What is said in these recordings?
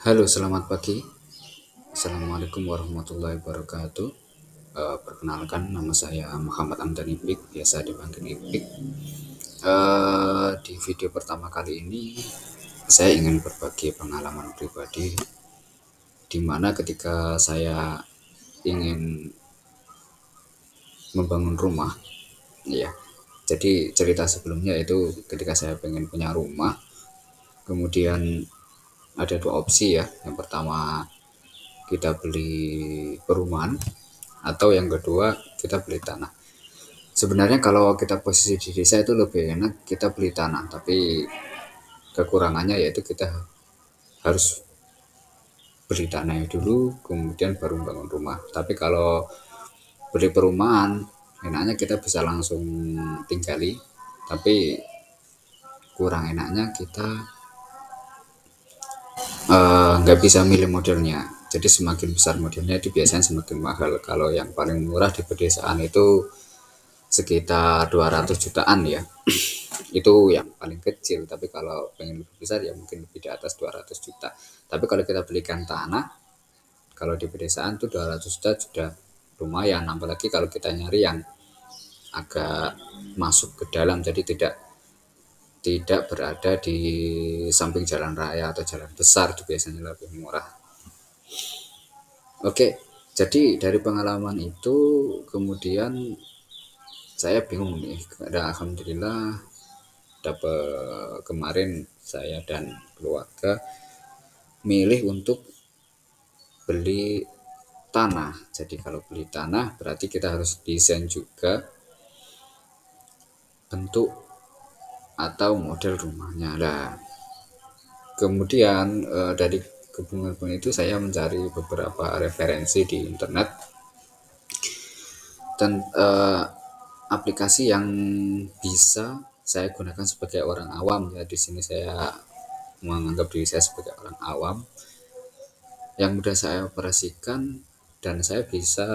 Halo, selamat pagi. Assalamualaikum warahmatullahi wabarakatuh. Perkenalkan, nama saya Muhammad Amdan Ipik, biasa dipanggil Ipik. Di video pertama kali ini, saya ingin berbagi pengalaman pribadi, di mana ketika saya ingin membangun rumah, ya. Jadi cerita sebelumnya itu ketika saya pengen punya rumah, kemudian ada dua opsi ya. Yang pertama kita beli perumahan atau yang kedua kita beli tanah. Sebenarnya kalau kita posisi di desa itu lebih enak kita beli tanah, tapi kekurangannya yaitu kita harus beli tanahnya dulu kemudian baru bangun rumah. Tapi kalau beli perumahan enaknya kita bisa langsung tinggali, tapi kurang enaknya kita nggak bisa milih modelnya. Jadi semakin besar modelnya itu biasanya semakin mahal. Kalau yang paling murah di pedesaan itu sekitar 200 jutaan ya. Itu yang paling kecil, tapi kalau pengen lebih besar ya mungkin lebih di atas 200 juta. Tapi kalau kita belikan tanah, kalau di pedesaan tuh 200 juta sudah lumayan, apalagi kalau kita nyari yang agak masuk ke dalam, jadi tidak tidak berada di samping jalan raya atau jalan besar, itu biasanya lebih murah. Oke, jadi dari pengalaman itu kemudian saya bingung nih. Alhamdulillah dapat kemarin saya dan keluarga milih untuk beli tanah. Jadi kalau beli tanah berarti kita harus desain juga bentuk atau model rumahnya. Nah, kemudian dari kebun-kebun itu saya mencari beberapa referensi di internet dan aplikasi yang bisa saya gunakan sebagai orang awam ya. Di sini saya menganggap diri saya sebagai orang awam yang mudah saya operasikan dan saya bisa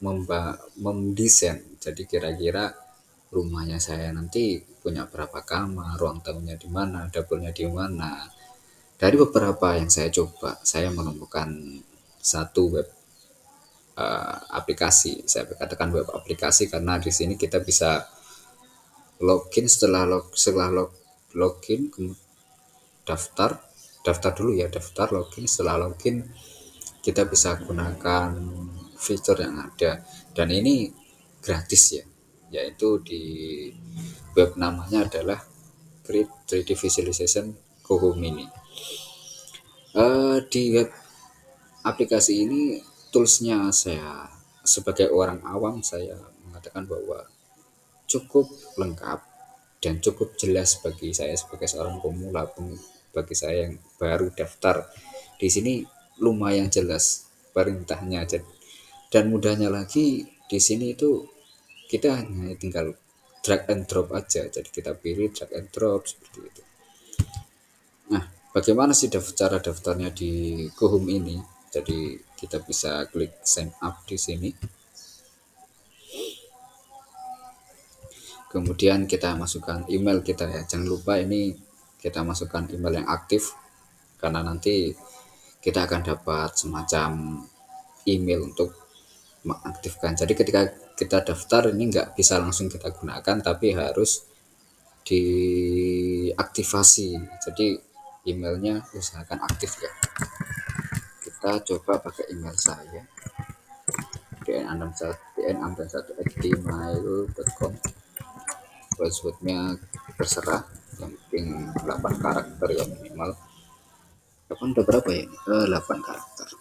mendesain. Jadi kira-kira rumahnya saya nanti punya berapa kamar, ruang tamunya di mana, dapurnya di mana. Dari beberapa yang saya coba, saya menemukan satu web aplikasi. Saya katakan web aplikasi karena di sini kita bisa login login daftar daftar dulu ya, daftar login. Setelah login kita bisa gunakan fitur yang ada dan ini gratis ya, yaitu di web namanya adalah Create 3D Visualization Go Mini. Di web aplikasi ini toolsnya saya sebagai orang awam saya mengatakan bahwa cukup lengkap dan cukup jelas bagi saya sebagai seorang pemula, bagi saya yang baru daftar di sini lumayan jelas perintahnya. Dan mudahnya lagi di sini itu kita hanya tinggal drag and drop aja, jadi kita pilih drag and drop seperti itu. Nah, bagaimana sih cara daftarnya di Gohum ini? Jadi kita bisa klik sign up di sini, kemudian kita masukkan email kita ya. Jangan lupa ini kita masukkan email yang aktif karena nanti kita akan dapat semacam email untuk mengaktifkan. Jadi ketika kita daftar ini nggak bisa langsung kita gunakan, tapi harus diaktifasi. Jadi emailnya usahakan aktif ya. Kita coba pakai email saya dnamdan1@gmail.com. Passwordnya terserah, yang penting 8 karakter ya minimal. 8 udah berapa ya? 8 karakter.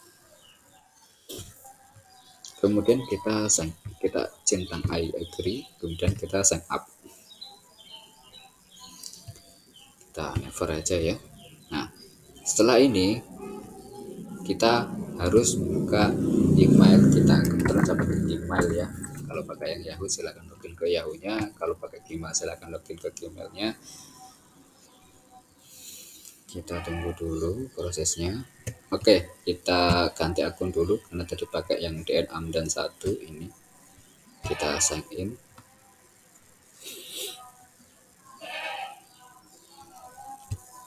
Kemudian kita centang I agree, kemudian kita sign up. Kita never aja ya. Nah, setelah ini kita harus buka email kita. Kebetulan saya pakai Gmail ya. Kalau pakai yang Yahoo silakan login ke Yahoo-nya, kalau pakai Gmail silakan login ke Gmail-nya. Kita tunggu dulu prosesnya. Oke, kita ganti akun dulu karena tadi pakai yang DN Amdan 1 ini. Kita sign in.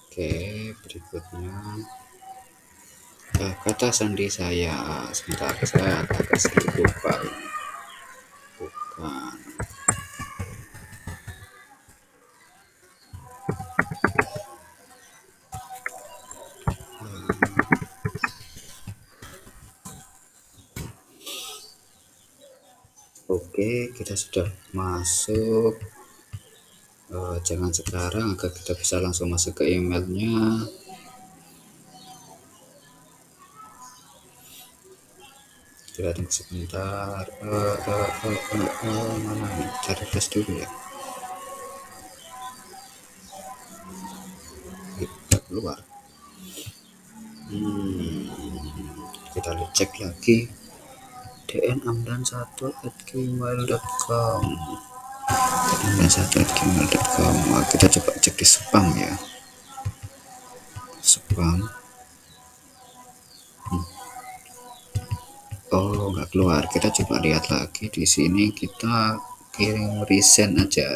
Oke, berikutnya kata sandi saya sebentar, saya agak sedikit lupa ini. Bukan. Oke, kita sudah masuk. Jangan sekarang agar kita bisa langsung masuk ke emailnya. Kita tunggu sebentar. Mana nih? Cari flash dulu ya. Kita keluar. Kita cek lagi. dnamdan1@gmail.com dnamdan1@gmail.com. Kita coba cek di spam ya. Spam. Oh, nggak keluar. Kita coba lihat lagi di sini. Kita kirim resend aja.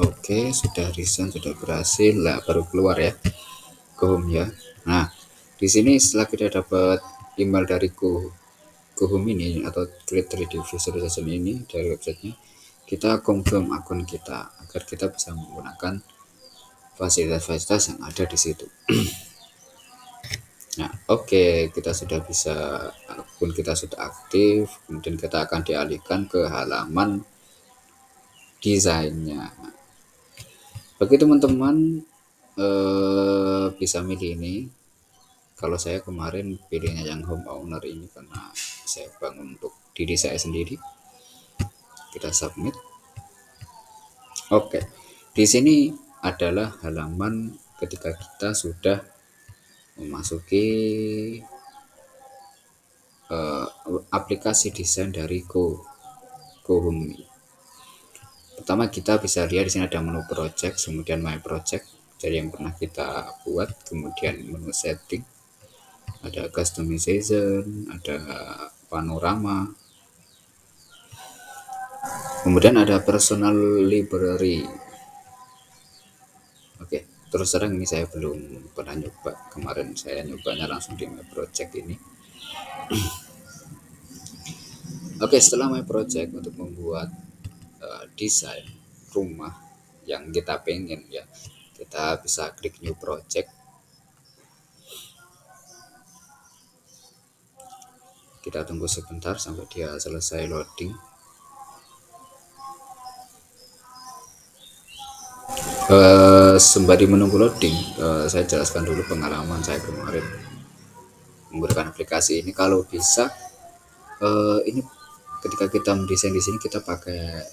Oke, sudah resend, sudah berhasil lah, baru keluar ya ke home ya. Nah, di sini setelah kita dapat email dari Go Home ini atau Create 3D Visualization ini dari websitenya, kita confirm akun kita agar kita bisa menggunakan fasilitas-fasilitas yang ada di situ. Nah, oke, kita sudah bisa, akun kita sudah aktif, kemudian kita akan dialihkan ke halaman desainnya. Bagi teman-teman bisa milih ini. Kalau saya kemarin pilihnya yang home owner ini karena saya bangun untuk diri saya sendiri. Kita submit. Oke, di sini adalah halaman ketika kita sudah memasuki aplikasi desain dari Go Home. Pertama kita bisa lihat di sini ada menu project, kemudian my project dari yang pernah kita buat, kemudian menu setting, ada customization, ada panorama, kemudian ada personal library. Oke, terus terang ini saya belum pernah nyoba, kemarin saya nyobanya langsung di my project ini. Oke, setelah my project untuk membuat desain rumah yang kita pengen ya, kita bisa klik new project. Kita tunggu sebentar sampai dia selesai loading. Sembari menunggu loading, saya jelaskan dulu pengalaman saya kemarin menggunakan aplikasi ini. Kalau bisa, ini ketika kita mendesain di sini kita pakai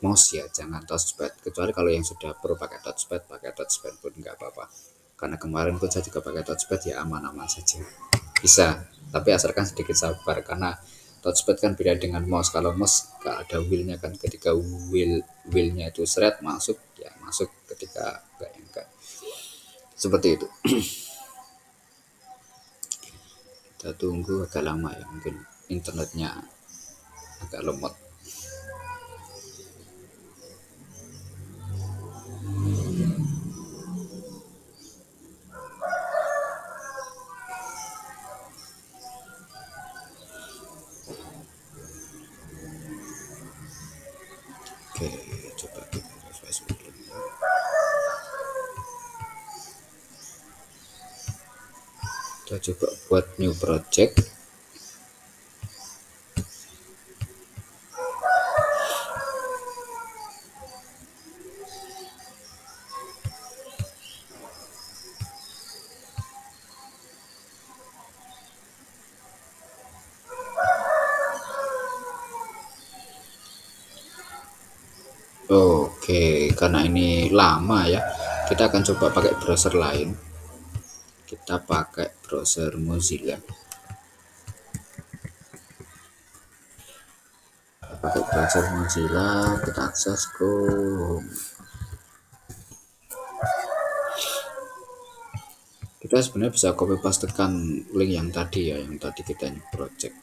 mouse ya, jangan touchpad. Kecuali kalau yang sudah pro pakai touchpad pun nggak apa-apa. Karena kemarin pun saya juga pakai touchpad ya, aman-aman saja. Bisa, tapi asalkan sedikit sabar karena touchpad kan beda dengan mouse. Kalau mouse nggak ada wheelnya kan, ketika wheelnya itu seret masuk ya masuk, ketika enggak seperti itu. Kita tunggu agak lama ya, mungkin internetnya agak lemot. Oke, coba kita refresh dulu ya. Kita coba buat new project. Oke, karena ini lama ya, kita akan coba pakai browser lain. Kita pakai browser Mozilla. Pakai browser Mozilla, kita akses Chrome. Kita sebenarnya bisa copy pastekan link yang tadi ya, yang tadi kita project.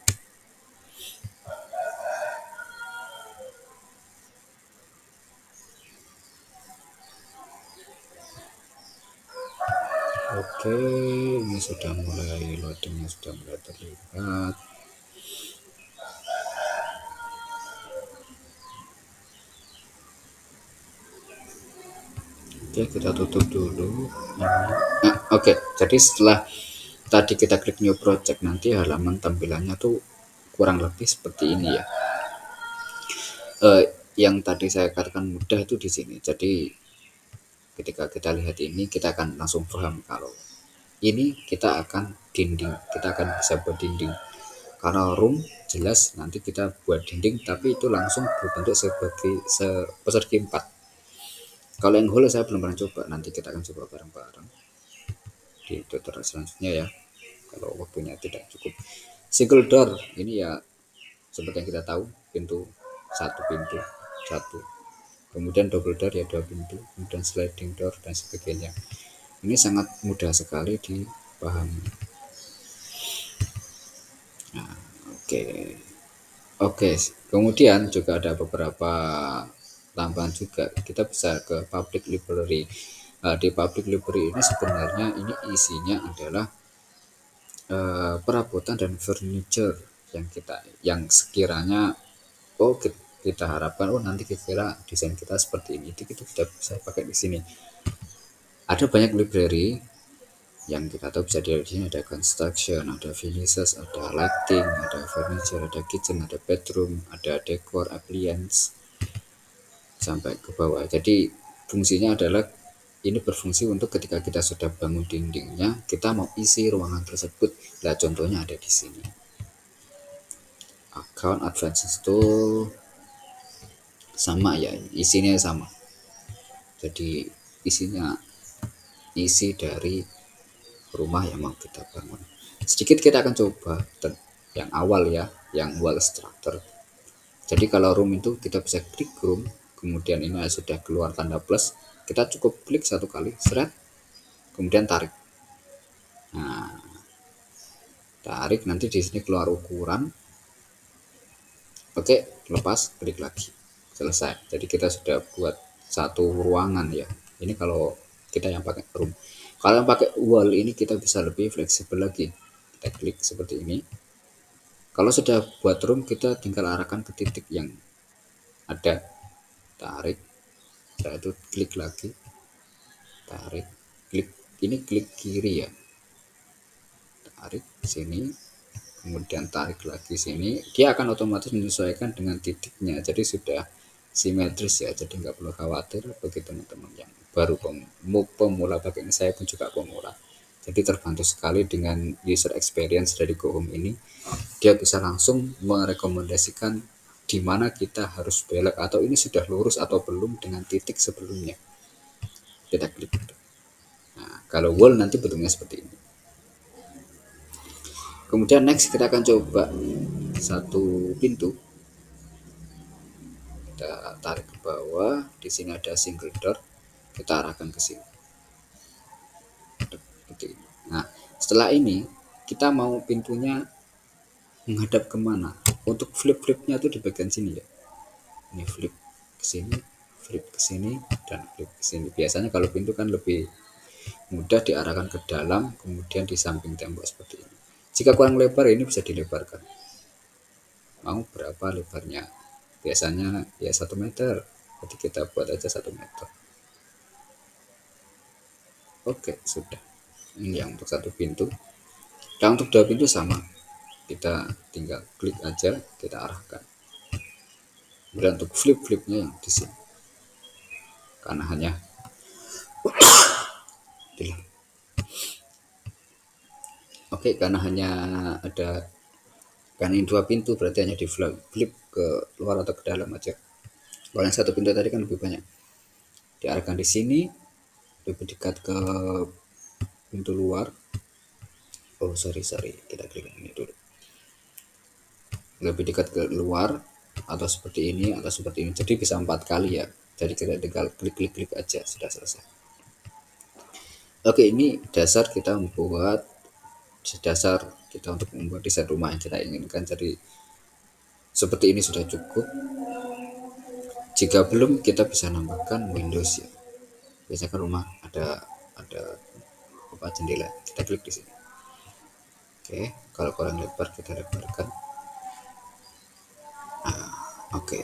Oke, ini sudah mulai loadingnya, sudah mulai terlihat. Oke, kita tutup dulu. Nah, oke, jadi setelah tadi kita klik new project, nanti halaman tampilannya tuh kurang lebih seperti ini ya. Yang tadi saya katakan mudah itu di sini. Jadi ketika kita lihat ini, kita akan langsung paham kalau ini kita akan dinding, kita akan bisa buat dinding. Karena room jelas nanti kita buat dinding, tapi itu langsung berbentuk sebagai persegi 4. Kalau yang hole saya belum pernah coba, nanti kita akan coba bareng-bareng di tutorial selanjutnya ya, kalau waktunya tidak cukup. Single door ini ya seperti yang kita tahu, pintu satu, kemudian double door ya 2 pintu, kemudian sliding door dan sebagainya. Ini sangat mudah sekali dipahami. Nah, oke. Oke, kemudian juga ada beberapa tambahan juga. Kita bisa ke public library. Di public library ini sebenarnya ini isinya adalah perabotan dan furniture yang sekiranya kita harapkan nanti kira desain kita seperti ini, itu kita bisa pakai di sini. Ada banyak library yang kita tahu bisa dilihat di sini, ada construction, ada finishes, ada lighting, ada furniture, ada kitchen, ada bedroom, ada decor, appliance sampai ke bawah. Jadi fungsinya adalah ini berfungsi untuk ketika kita sudah bangun dindingnya, kita mau isi ruangan tersebut. Nah, contohnya ada di sini. Account advances itu sama ya, isinya sama. Jadi isinya isi dari rumah yang mau kita bangun. Sedikit kita akan coba yang awal ya, yang wall structure. Jadi kalau room itu kita bisa klik room, kemudian ini sudah keluar tanda plus, kita cukup klik satu kali, seret, kemudian tarik. Nah, tarik nanti di sini keluar ukuran. Oke, lepas, klik lagi, selesai. Jadi kita sudah buat satu ruangan ya. Ini kalau kita yang pakai room. Kalau yang pakai wall ini kita bisa lebih fleksibel lagi. Kita klik seperti ini. Kalau sudah buat room, kita tinggal arahkan ke titik yang ada, tarik, setelah itu klik lagi, tarik, klik, ini klik kiri ya, tarik sini, kemudian tarik lagi sini, dia akan otomatis menyesuaikan dengan titiknya. Jadi sudah simetris ya, jadi nggak perlu khawatir bagi teman-teman yang baru pemula. Bagi saya pun juga pemula, jadi terbantu sekali dengan user experience dari GoHome ini. Dia bisa langsung merekomendasikan di mana kita harus belok, atau ini sudah lurus atau belum dengan titik sebelumnya. Kita klik. Nah, kalau wall nanti bentuknya seperti ini. Kemudian next kita akan coba satu pintu. Kita tarik ke bawah. Di sini ada single door. Kita arahkan ke sini. Nah, setelah ini kita mau pintunya menghadap kemana? Untuk flip-flipnya itu di bagian sini ya. Ini flip ke sini, flip ke sini, dan flip ke sini. Biasanya kalau pintu kan lebih mudah diarahkan ke dalam, kemudian di samping tembok seperti ini. Jika kurang lebar ini bisa dilebarkan. Mau berapa lebarnya? Biasanya ya 1 meter. Jadi kita buat aja 1 meter. Oke, sudah. Ini yang untuk satu pintu. Dan untuk 2 pintu sama. Kita tinggal klik aja, kita arahkan. Kemudian untuk flip-flipnya yang di sini. Karena hanya Oke, karena hanya ada, karena ini 2 pintu berarti hanya di flip ke luar atau ke dalam aja. Kalau yang satu pintu tadi kan lebih banyak. Diarahkan di sini, lebih dekat ke pintu luar. Oh sorry, kita klik ini dulu. Lebih dekat ke luar, atau seperti ini, atau seperti ini. Jadi bisa 4 kali ya. Jadi kita tinggal klik aja, sudah selesai. Oke, ini dasar kita membuat desain rumah yang kita inginkan. Jadi seperti ini sudah cukup. Jika belum, kita bisa nambahkan windows ya. Biasanya kan rumah ada jendela, kita klik di sini. Oke, kalau kurang lebar kita lebarkan. Oke,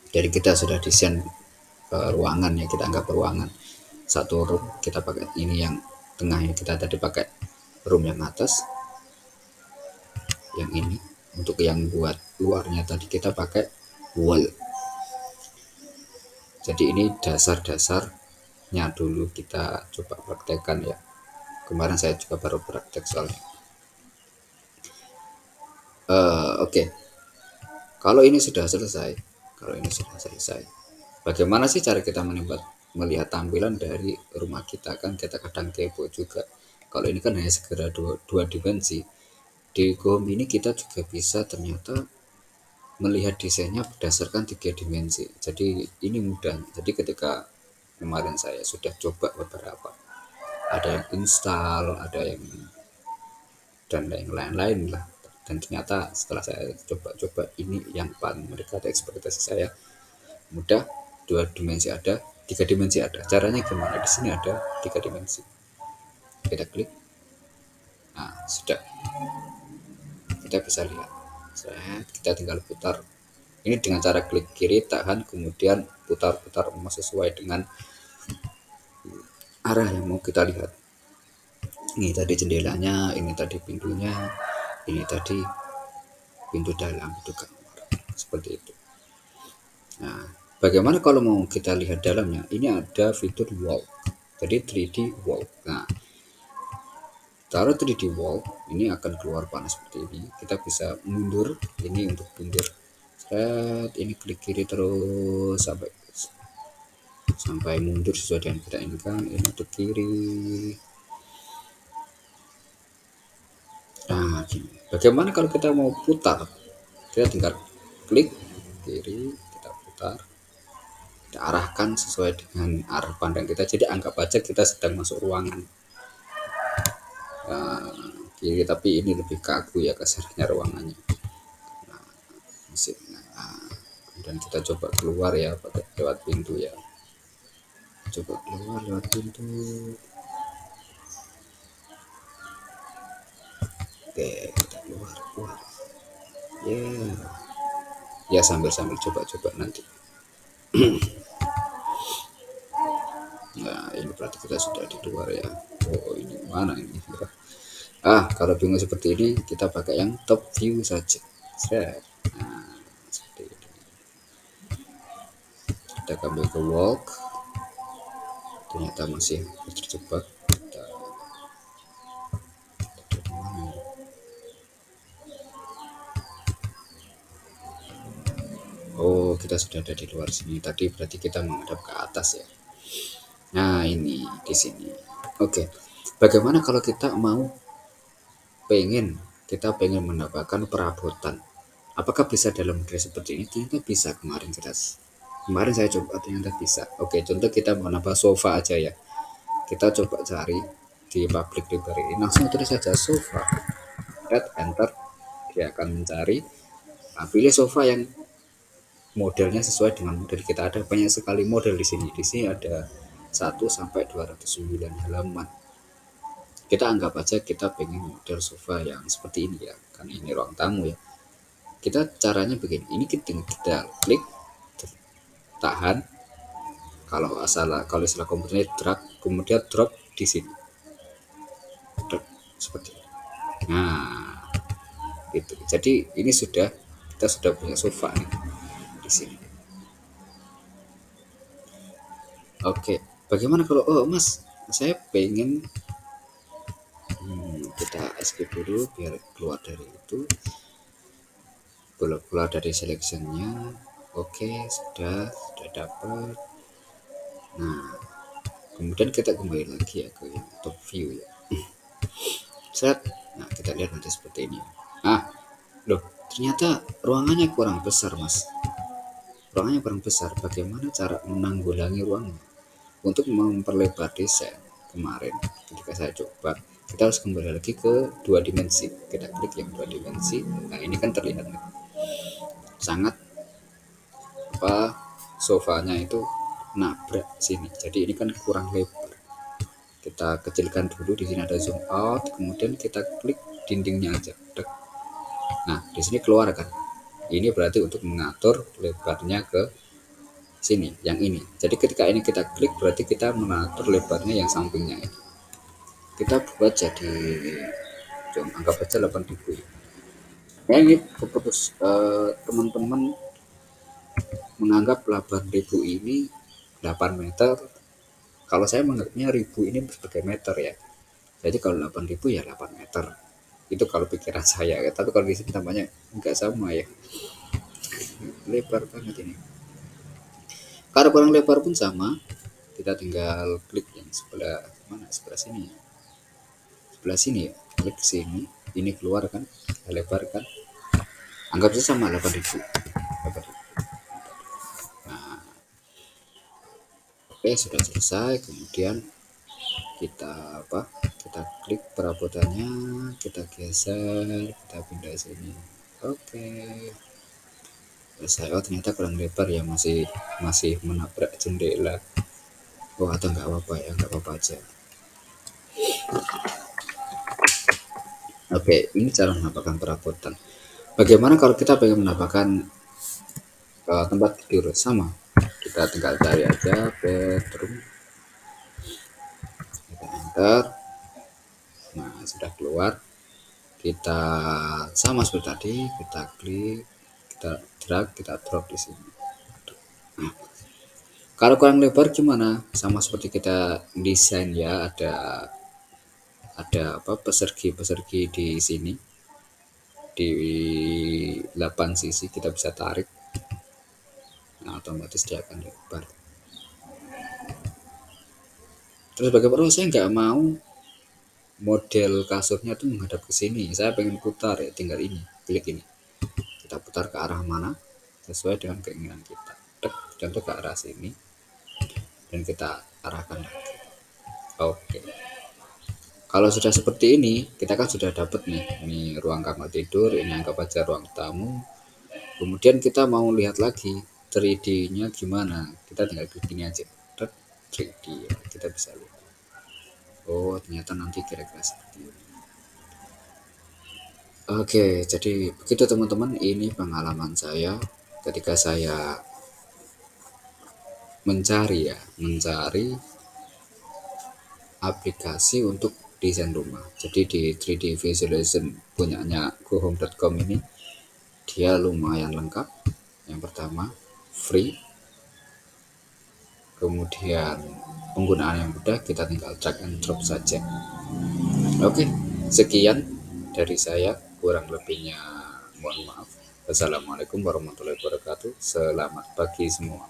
jadi kita sudah desain ruangan ya, kita anggap ruangan satu room. Kita pakai ini yang tengah ini, kita tadi pakai room yang atas, yang ini untuk yang buat luarnya tadi kita pakai wall. Jadi ini dasar-dasarnya dulu kita coba praktekkan ya, kemarin saya juga baru praktek soalnya. Oke. Kalau ini sudah selesai, bagaimana sih cara kita melihat tampilan dari rumah kita? Kan kita kadang kepo juga. Kalau ini kan hanya segera dua dimensi. Di Home ini kita juga bisa ternyata melihat desainnya berdasarkan 3 dimensi. Jadi ini mudah. Jadi ketika kemarin saya sudah coba beberapa, ada yang install, ada yang dan lain-lain lah. Dan ternyata setelah saya coba-coba, ini yang paling mendekati ekspektasi saya. Mudah, 2 dimensi ada, 3 dimensi ada. Caranya gimana? Di sini ada 3 dimensi. Kita klik. Nah, sudah. Kita bisa lihat. Kita tinggal putar. Ini dengan cara klik kiri, tahan, kemudian putar-putar sesuai dengan arah yang mau kita lihat. Ini tadi jendelanya, ini tadi pintunya, ini tadi pintu dalam, itu kamar. Seperti itu. Nah, bagaimana kalau mau kita lihat dalamnya? Ini ada fitur walk. Jadi 3D walk. Nah, taruh 3D walk, ini akan keluar panel seperti ini. Kita bisa mundur, ini untuk mundur. Ini klik kiri terus sampai mundur sesuai dengan kita inginkan. Ini untuk kiri. Nah, gini. Bagaimana kalau kita mau putar? Kita tinggal klik kiri, kita putar, kita arahkan sesuai dengan arah pandang kita. Jadi anggap aja kita sedang masuk ruangan. Kiri, tapi ini lebih kaku ya kasarnya ruangannya. Nah, kemudian kita coba keluar ya pakai lewat pintu ya. Coba keluar lewat pintu. Oke, kita keluar. Ya sambil coba nanti. Nah, ini berarti kita sudah di luar ya. Oh, ini mana ini? Kalau bingung seperti ini, kita pakai yang top view saja. Nah, seperti ini. Kita kembali ke walk. Ternyata masih terjebak. Oh, kita sudah ada di luar sini. Tadi berarti kita menghadap ke atas ya. Nah, ini di sini. Oke. Bagaimana kalau kita kita pengen mendapatkan perabotan? Apakah bisa dalam model seperti ini? Ternyata bisa. Kemarin saya coba, ternyata bisa. Oke, contoh kita mau nambah sofa aja ya. Kita coba cari di public library ini, langsung tulis saja sofa, enter, dia akan mencari. Pilih sofa yang modelnya sesuai dengan model kita. Ada banyak sekali model di sini. Di sini ada 1 sampai 209 halaman. Kita anggap aja kita pengen model sofa yang seperti ini ya, kan ini ruang tamu ya. Kita caranya begini. Ini kita klik, tahan. Kalau istilah komputernya drag, kemudian drop di sini. Drop seperti ini. Nah, gitu. Jadi ini kita sudah punya sofa nih di sini. Oke, bagaimana kalau Mas, saya pengen kita escape dulu biar keluar dari itu, keluar dari selectionnya. Oke, sudah dapat. Nah, kemudian kita kembali lagi ya ke yang top view ya. Nah, kita lihat nanti seperti ini. Loh, ternyata ruangannya kurang besar Mas. Ruangannya kurang besar. Bagaimana cara menanggulangi ruangnya? Untuk memperlebar desain kemarin ketika saya coba, kita harus kembali lagi ke 2 dimensi. Kita klik yang 2 dimensi. Nah, ini kan terlihat sangat sofanya itu nabrak sini. Jadi ini kan kurang lebar. kita kecilkan dulu. Di sini ada zoom out, kemudian kita klik dindingnya aja. Nah, di sini keluar kan. Ini berarti untuk mengatur lebarnya ke sini, yang ini. Jadi ketika ini kita klik, berarti kita mengatur lebarnya yang sampingnya ini. Kita buat jadi, anggap aja 8.000. Nah, ini keputus teman-teman menganggap 8.000 ini 8 meter. Kalau saya menganggapnya 1000 ini sebagai meter ya. Jadi kalau 8.000 ya 8 meter. Itu kalau pikiran saya ya. Tapi kalau di sini tampaknya enggak sama ya. Lebar banget ini. Kalau kurang lebar pun sama. Kita tinggal klik yang sebelah mana? Sebelah sini ya. Sebelah sini ya. Klik sini. Ini keluar kan. Kita lebarkan. Anggap saja sama 8.000. Nah, oke, sudah selesai. Kemudian kita kita klik perabotannya, kita geser, kita pindah sini. Oke, selesai. Oh, ternyata kurang lebar ya, masih menabrak jendela. Oh, atau nggak apa-apa ya, nggak apa-apa aja. Oke, ini cara menampakkan perabotan. Bagaimana kalau kita pengen menampakkan tempat tidur? Sama, kita tinggal cari aja bedroom, kita enter. Nah, sudah keluar. Kita sama seperti tadi, kita klik, kita drag, kita drop di sini. Nah, kalau kurang lebar gimana? Sama seperti kita desain ya, ada pesergi di sini, di 8 sisi kita bisa tarik. Nah, otomatis dia akan lebar. Terus bagaimana? Oh, saya nggak mau model kasurnya tuh menghadap ke sini, saya pengen putar ya, tinggal ini, klik ini, kita putar ke arah mana sesuai dengan keinginan kita. Contoh ke arah sini dan kita arahkan lagi. Oke, kalau sudah seperti ini kita kan sudah dapat nih, ini ruang kamar tidur, ini anggap aja ruang tamu. Kemudian kita mau lihat lagi 3D nya gimana, kita tinggal klik ini aja, 3D kita bisa lihat. Oh, ternyata nanti kira-kira seperti ini. Oke, jadi begitu teman-teman, ini pengalaman saya ketika saya mencari aplikasi untuk desain rumah. Jadi di 3D Visualization punyanya gohome.com ini, dia lumayan lengkap. Yang pertama, free. Kemudian penggunaan yang mudah, kita tinggal drag and drop saja. Oke, sekian dari saya, kurang lebihnya mohon maaf. Wassalamualaikum warahmatullahi wabarakatuh. Selamat pagi semua.